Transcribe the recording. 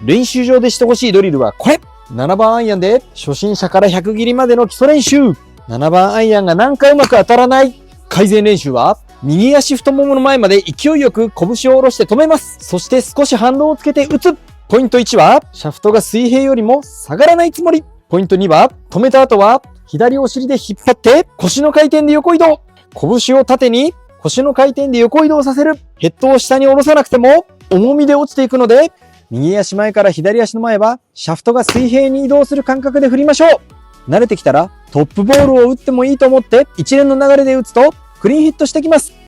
練習場でしてほしいドリルはこれ。7番アイアンで初心者から100切りまでの基礎練習。7番アイアンが何回うまく当たらない。改善練習は、右足太ももの前まで勢いよく拳を下ろして止めます。そして少し反動をつけて打つ。ポイント1は、シャフトが水平よりも下がらないつもり。ポイント2は、止めた後は、左お尻で引っ張って、腰の回転で横移動。拳を縦に、腰の回転で横移動させる。ヘッドを下に下ろさなくても、重みで落ちていくので、右足前から左足の前は、シャフトが水平に移動する感覚で振りましょう。慣れてきたら、トップボールを打ってもいいと思って、一連の流れで打つと、クリーンヒットしてきます。